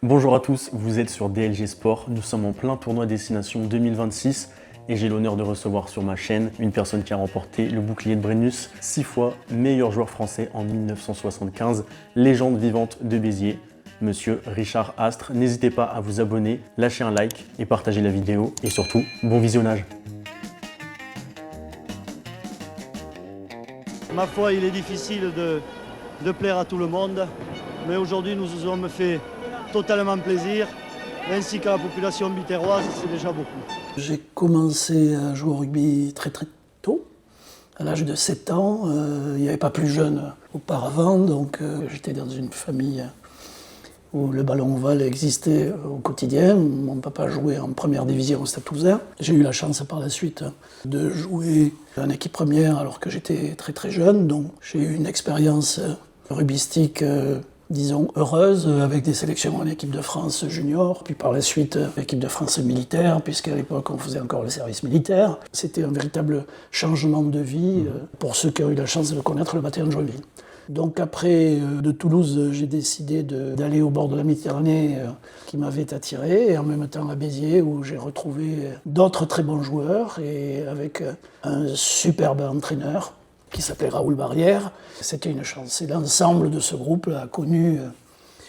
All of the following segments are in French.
Bonjour à tous, vous êtes sur DLG Sport, nous sommes en plein tournoi Destination 2026 et j'ai l'honneur de recevoir sur ma chaîne une personne qui a remporté le bouclier de Brennus 6 fois meilleur joueur français en 1975, légende vivante de Béziers, monsieur Richard Astre. N'hésitez pas à vous abonner, lâcher un like et partager la vidéo et surtout, bon visionnage. Ma foi, il est difficile de plaire à tout le monde, mais aujourd'hui nous nous sommes fait totalement plaisir, ainsi qu'à la population biterroise, c'est déjà beaucoup. J'ai commencé à jouer au rugby très tôt, à l'âge de 7 ans. Il n'y avait pas plus jeune auparavant, donc j'étais dans une famille où le ballon ovale existait au quotidien. Mon papa jouait en première division au Stade Toulousain. J'ai eu la chance par la suite de jouer en équipe première alors que j'étais très jeune, donc j'ai eu une expérience rugbystique disons heureuse, avec des sélections en équipe de France junior, puis par la suite l'équipe de France militaire, puisqu'à l'époque on faisait encore le service militaire. C'était un véritable changement de vie pour ceux qui ont eu la chance de connaître le bataillon de Joinville. Donc après de Toulouse, j'ai décidé d'aller au bord de la Méditerranée qui m'avait attiré, et en même temps à Béziers où j'ai retrouvé d'autres très bons joueurs et avec un superbe entraîneur qui s'appelait Raoul Barrière. C'était une chance. Et l'ensemble de ce groupe a connu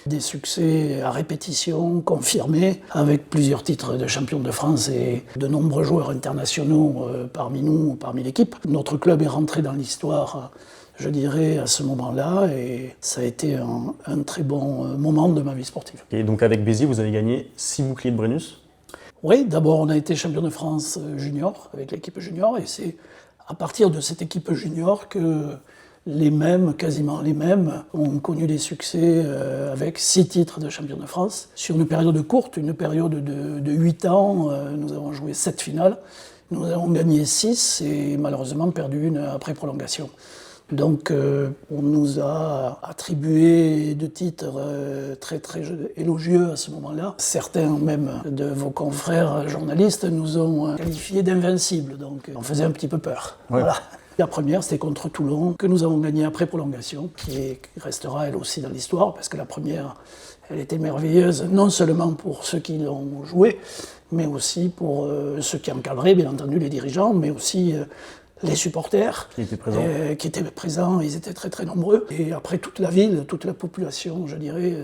des succès à répétition, confirmés, avec plusieurs titres de champion de France et de nombreux joueurs internationaux parmi nous, parmi l'équipe. Notre club est rentré dans l'histoire, je dirais, à ce moment-là, et ça a été un très bon moment de ma vie sportive. Et donc avec Béziers, vous avez gagné 6 boucliers de Brennus? Oui, d'abord on a été champion de France junior, avec l'équipe junior, et c'est à partir de cette équipe junior que quasiment les mêmes, ont connu des succès avec 6 titres de champion de France. Sur une période courte, une période de 8 ans, nous avons joué 7 finales. Nous avons gagné 6 et malheureusement perdu une après prolongation. Donc on nous a attribué 2 titres très élogieux à ce moment-là. Certains même de vos confrères journalistes nous ont qualifiés d'invincibles, donc on faisait un petit peu peur. Ouais. Voilà. La première, c'était contre Toulon, que nous avons gagné après prolongation, qui restera elle aussi dans l'histoire, parce que la première, elle était merveilleuse, non seulement pour ceux qui l'ont joué, mais aussi pour ceux qui encadraient, bien entendu, les dirigeants, mais aussi les supporters qui étaient présents, ils étaient très nombreux. Et après, toute la ville, toute la population, je dirais,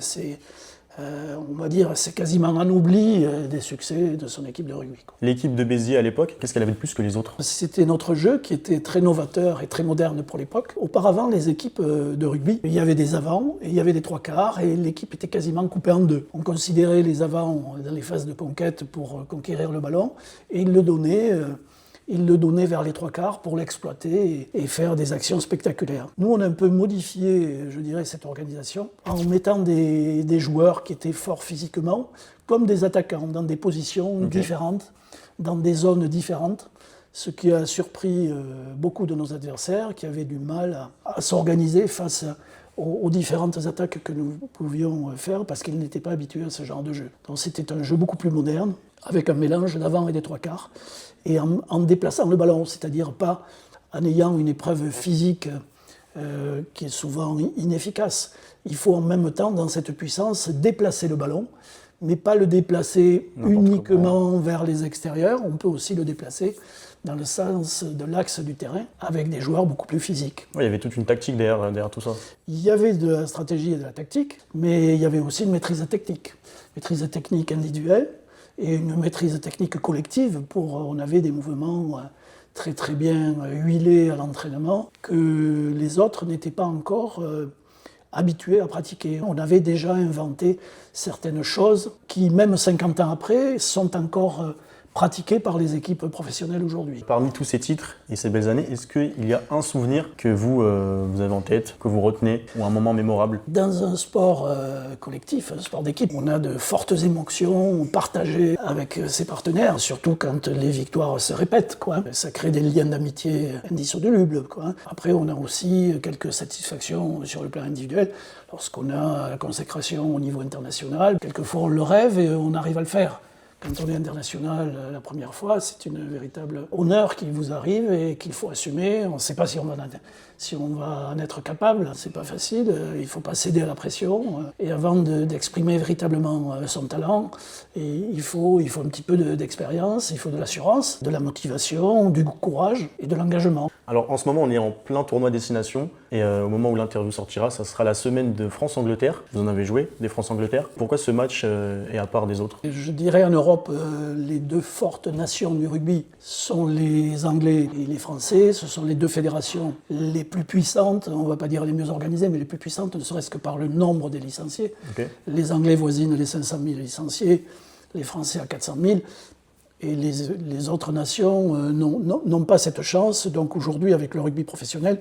on va dire, c'est quasiment un oubli des succès de son équipe de rugby. L'équipe de Béziers à l'époque, qu'est-ce qu'elle avait de plus que les autres? C'était notre jeu qui était très novateur et très moderne pour l'époque. Auparavant, les équipes de rugby, il y avait des avants et il y avait des 3/4 et l'équipe était quasiment coupée en deux. On considérait les avants dans les phases de conquête pour conquérir le ballon et ils le donnaient vers les 3/4 pour l'exploiter et faire des actions spectaculaires. Nous, on a un peu modifié, je dirais, cette organisation en mettant des joueurs qui étaient forts physiquement, comme des attaquants, dans des positions différentes, dans des zones différentes, ce qui a surpris beaucoup de nos adversaires qui avaient du mal à s'organiser face aux différentes attaques que nous pouvions faire parce qu'ils n'étaient pas habitués à ce genre de jeu. Donc c'était un jeu beaucoup plus moderne, avec un mélange d'avant et des 3/4, et en déplaçant le ballon, c'est-à-dire pas en ayant une épreuve physique qui est souvent inefficace. Il faut en même temps, dans cette puissance, déplacer le ballon, mais pas le déplacer uniquement vers les extérieurs, on peut aussi le déplacer dans le sens de l'axe du terrain, avec des joueurs beaucoup plus physiques. Oui, il y avait toute une tactique derrière tout ça. Il y avait de la stratégie et de la tactique, mais il y avait aussi une maîtrise technique. Maîtrise technique individuelle et une maîtrise technique collective. On avait des mouvements très bien huilés à l'entraînement que les autres n'étaient pas encore habitués à pratiquer. On avait déjà inventé certaines choses qui, même 50 ans après, sont encore pratiquées par les équipes professionnelles aujourd'hui. Parmi tous ces titres et ces belles années, est-ce qu'il y a un souvenir que vous avez en tête, que vous retenez, ou un moment mémorable? Dans un sport collectif, un sport d'équipe, on a de fortes émotions partagées avec ses partenaires, surtout quand les victoires se répètent, quoi. Ça crée des liens d'amitié indissolubles, quoi. Après, on a aussi quelques satisfactions sur le plan individuel, lorsqu'on a la consécration au niveau international. Quelquefois, on le rêve et on arrive à le faire. quand on est international la première fois, c'est une véritable honneur qui vous arrive et qu'il faut assumer. On ne sait pas si on va en être capable, c'est pas facile, il ne faut pas céder à la pression. Et avant d'exprimer véritablement son talent, il faut un petit peu d'expérience, il faut de l'assurance, de la motivation, du courage et de l'engagement. Alors en ce moment, on est en plein tournoi destination et au moment où l'interview sortira, ça sera la semaine de France-Angleterre. Vous en avez joué, des France-Angleterre. Pourquoi ce match est à part des autres? Je dirais en Europe, les deux fortes nations du rugby sont les Anglais et les Français. Ce sont les deux fédérations les plus puissantes, on ne va pas dire les mieux organisées, mais les plus puissantes, ne serait-ce que par le nombre des licenciés. Okay. Les Anglais voisinent les 500 000 licenciés, les Français à 400 000. Et les autres nations n'ont pas cette chance. Donc aujourd'hui, avec le rugby professionnel,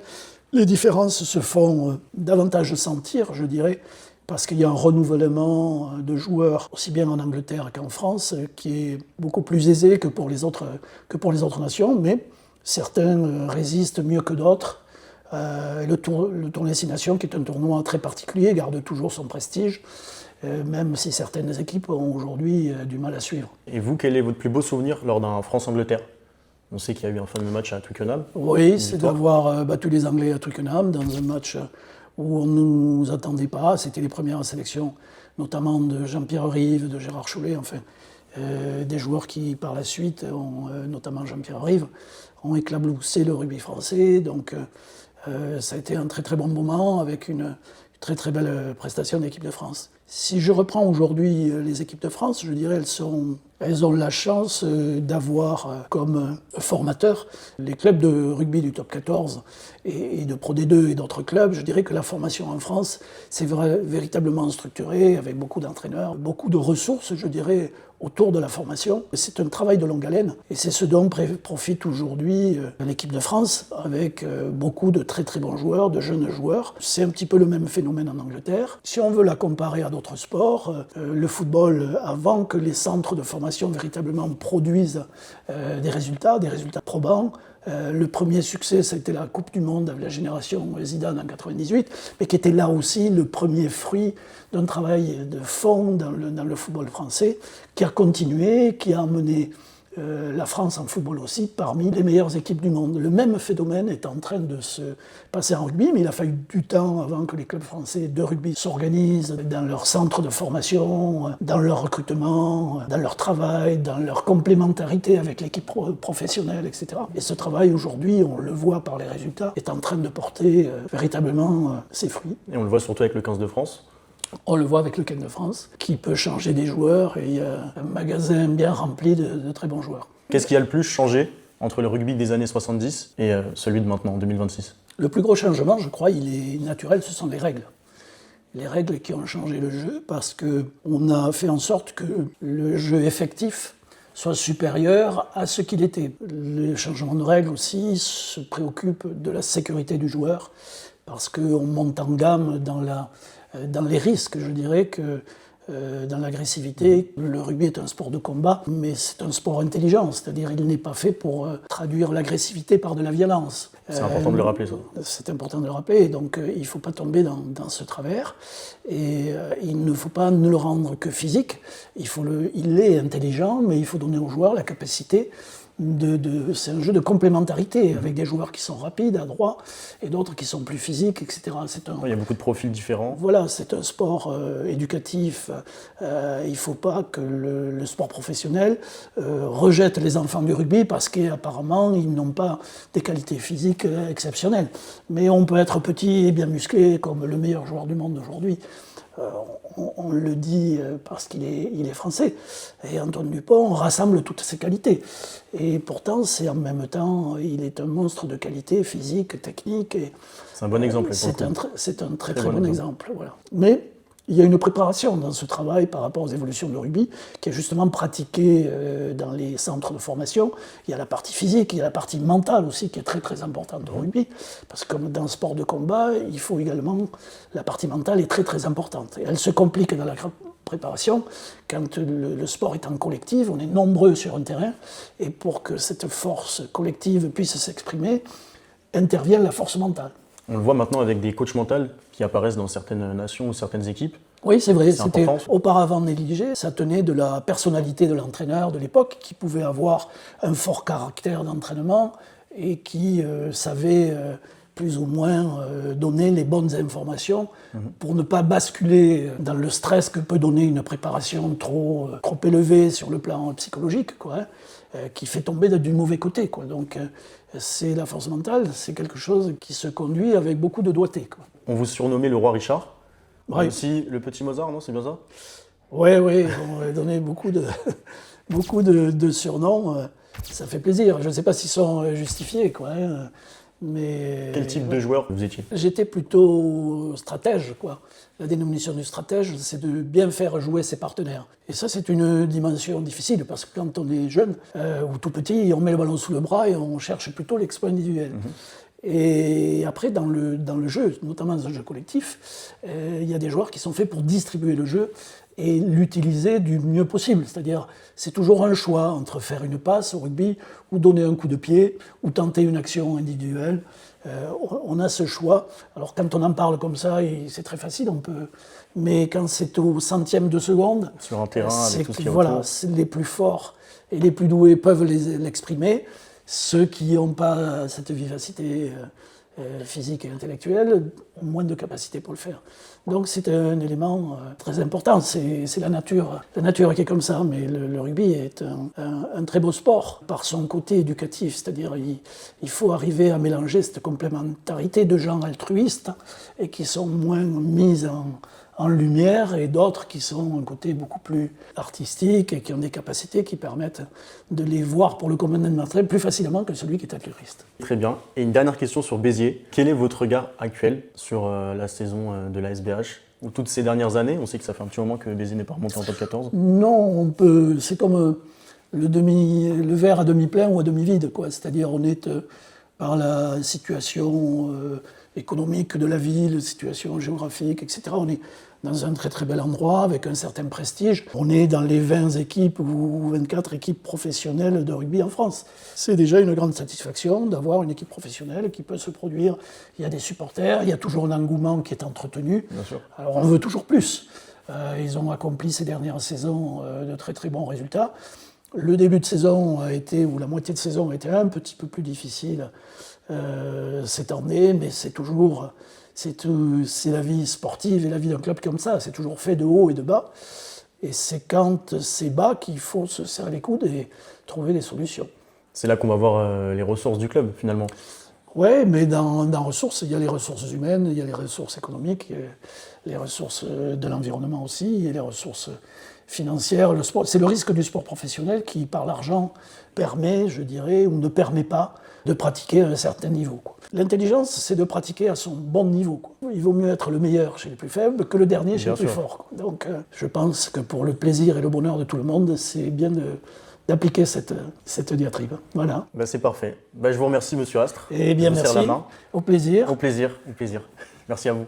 les différences se font davantage sentir, je dirais, parce qu'il y a un renouvellement de joueurs, aussi bien en Angleterre qu'en France, qui est beaucoup plus aisé que pour les autres nations, mais certains résistent mieux que d'autres. Le tournoi 6 Nations, qui est un tournoi très particulier, garde toujours son prestige, même si certaines équipes ont aujourd'hui du mal à suivre. Et vous, quel est votre plus beau souvenir lors d'un France-Angleterre? On sait qu'il y a eu un fameux match à Twickenham. Oui, c'est d'avoir battu les Anglais à Twickenham dans un match où on ne nous attendait pas. C'était les premières sélections, notamment de Jean-Pierre Rive, de Gérard Choulet, enfin, des joueurs qui, par la suite, notamment Jean-Pierre Rive, ont éclaboussé le rugby français. Donc, ça a été un très très bon moment avec une très très belle prestation de l'équipe de France. Si je reprends aujourd'hui les équipes de France, je dirais elles ont la chance d'avoir comme formateurs les clubs de rugby du top 14 et de Pro D2 et d'autres clubs. Je dirais que la formation en France, c'est véritablement structuré avec beaucoup d'entraîneurs, beaucoup de ressources, je dirais, autour de la formation. C'est un travail de longue haleine et c'est ce dont profite aujourd'hui l'équipe de France avec beaucoup de très très bons joueurs, de jeunes joueurs. C'est un petit peu le même phénomène en Angleterre. Si on veut la comparer à d'autres sports, le football, avant que les centres de formation véritablement produisent des résultats probants, le premier succès, ça a été la Coupe du Monde avec la génération Zidane en 98, mais qui était là aussi le premier fruit d'un travail de fond dans le football français, qui a continué, qui a amené la France en football aussi parmi les meilleures équipes du monde. Le même phénomène est en train de se passer en rugby, mais il a fallu du temps avant que les clubs français de rugby s'organisent dans leur centre de formation, dans leur recrutement, dans leur travail, dans leur complémentarité avec l'équipe professionnelle, etc. Et ce travail aujourd'hui, on le voit par les résultats, est en train de porter véritablement ses fruits. Et on le voit surtout avec le 15 de France. On le voit avec le 15 de France, qui peut changer des joueurs, et il y a un magasin bien rempli de très bons joueurs. Qu'est-ce qui a le plus changé entre le rugby des années 70 et celui de maintenant, en 2026 ? Le plus gros changement, je crois, il est naturel, ce sont les règles. Les règles qui ont changé le jeu, parce qu'on a fait en sorte que le jeu effectif soit supérieur à ce qu'il était. Le changement de règles aussi se préoccupe de la sécurité du joueur, parce qu'on monte en gamme dans les risques, je dirais que dans l'agressivité, le rugby est un sport de combat, mais c'est un sport intelligent, c'est-à-dire il n'est pas fait pour traduire l'agressivité par de la violence. C'est important de le rappeler, ça. C'est important de le rappeler, donc il ne faut pas tomber dans ce travers, et il ne faut pas ne le rendre que physique, il est intelligent, mais il faut donner aux joueurs la capacité c'est un jeu de complémentarité avec des joueurs qui sont rapides, adroits, et d'autres qui sont plus physiques, etc. Il y a beaucoup de profils différents. Voilà, c'est un sport éducatif. Il ne faut pas que le sport professionnel rejette les enfants du rugby parce qu'apparemment ils n'ont pas des qualités physiques exceptionnelles. Mais on peut être petit et bien musclé comme le meilleur joueur du monde aujourd'hui. On le dit parce qu'il est français. Et Antoine Dupont rassemble toutes ses qualités. Et pourtant, c'est en même temps, il est un monstre de qualité physique, technique. C'est un bon exemple. C'est un très bon exemple. Voilà. Mais il y a une préparation dans ce travail par rapport aux évolutions de rugby qui est justement pratiquée dans les centres de formation. Il y a la partie physique, il y a la partie mentale aussi qui est très très importante au rugby. Parce que comme dans le sport de combat, il faut également... La partie mentale est très très importante. Et elle se complique dans la préparation quand le sport est en collectif, on est nombreux sur un terrain. Et pour que cette force collective puisse s'exprimer, intervient la force mentale. On le voit maintenant avec des coachs mentaux qui apparaissent dans certaines nations ou certaines équipes. Oui, c'est vrai, C'est c'était important. auparavant négligé. Ça tenait de la personnalité de l'entraîneur de l'époque, qui pouvait avoir un fort caractère d'entraînement et qui savait plus ou moins donner les bonnes informations pour ne pas basculer dans le stress que peut donner une préparation trop élevée sur le plan psychologique, quoi, qui fait tomber du mauvais côté, quoi. Donc c'est la force mentale, c'est quelque chose qui se conduit avec beaucoup de doigté, quoi. On vous surnommait le roi Richard. Ouais. Aussi le petit Mozart, non? C'est bien ça? Oui, on m'a donné beaucoup de surnoms. Ça fait plaisir. Je ne sais pas s'ils sont justifiés, quoi, hein, mais Quel type de joueur vous étiez? j'étais plutôt stratège, quoi. La dénomination du stratège, c'est de bien faire jouer ses partenaires. Et ça, c'est une dimension difficile, parce que quand on est jeune ou tout petit, on met le ballon sous le bras et on cherche plutôt l'exploit individuel. Et après, dans le jeu, notamment dans un jeu collectif, il y a des joueurs qui sont faits pour distribuer le jeu et l'utiliser du mieux possible. C'est-à-dire, c'est toujours un choix entre faire une passe au rugby, ou donner un coup de pied, ou tenter une action individuelle. On a ce choix. Alors quand on en parle comme ça, c'est très facile, on peut. Mais quand c'est au centième de seconde, Sur un terrain, avec tout ce qui est voilà, autour. les plus forts et les plus doués peuvent l'exprimer. Ceux qui n'ont pas cette vivacité physique et intellectuelle ont moins de capacité pour le faire. Donc c'est un élément très important, c'est la nature qui est comme ça, mais le rugby est un très beau sport par son côté éducatif, c'est-à-dire il faut arriver à mélanger cette complémentarité de gens altruistes et qui sont moins mis en lumière, et d'autres qui sont un côté beaucoup plus artistique et qui ont des capacités qui permettent de les voir pour le commun des mortels plus facilement que celui qui est altruiste. Très bien. Et une dernière question sur Béziers. Quel est votre regard actuel sur la saison de la SBH? Ou toutes ces dernières années, on sait que ça fait un petit moment que Béziers n'est pas remonté en top 14. Non, c'est comme le verre à demi plein ou à demi vide, quoi. C'est-à-dire on est par la situation économique de la ville, situation géographique, etc. On est dans un très très bel endroit avec un certain prestige. On est dans les 20 équipes ou 24 équipes professionnelles de rugby en France. C'est déjà une grande satisfaction d'avoir une équipe professionnelle qui peut se produire. Il y a des supporters, il y a toujours un engouement qui est entretenu. Bien sûr. Alors on veut toujours plus. Ils ont accompli ces dernières saisons de très très bons résultats. Le début de saison a été, ou la moitié de saison a été un petit peu plus difficile cette année, mais c'est la vie sportive et la vie d'un club comme ça, c'est toujours fait de haut et de bas, et c'est quand c'est bas qu'il faut se serrer les coudes et trouver des solutions. C'est là qu'on va voir les ressources du club, finalement. Oui, mais dans ressources, il y a les ressources humaines, il y a les ressources économiques, les ressources de l'environnement aussi, et les ressources financières. Le sport, c'est le risque du sport professionnel qui, par l'argent, permet, je dirais, ou ne permet pas de pratiquer à un certain niveau, quoi. L'intelligence, c'est de pratiquer à son bon niveau, quoi. Il vaut mieux être le meilleur chez les plus faibles que le dernier chez les plus forts, quoi. Donc, je pense que pour le plaisir et le bonheur de tout le monde, c'est bien d'appliquer cette diatribe. Voilà. C'est parfait. Je vous remercie, monsieur Astre. Eh bien, Je vous serre merci. la main. Au plaisir. Au plaisir, au plaisir. Merci à vous.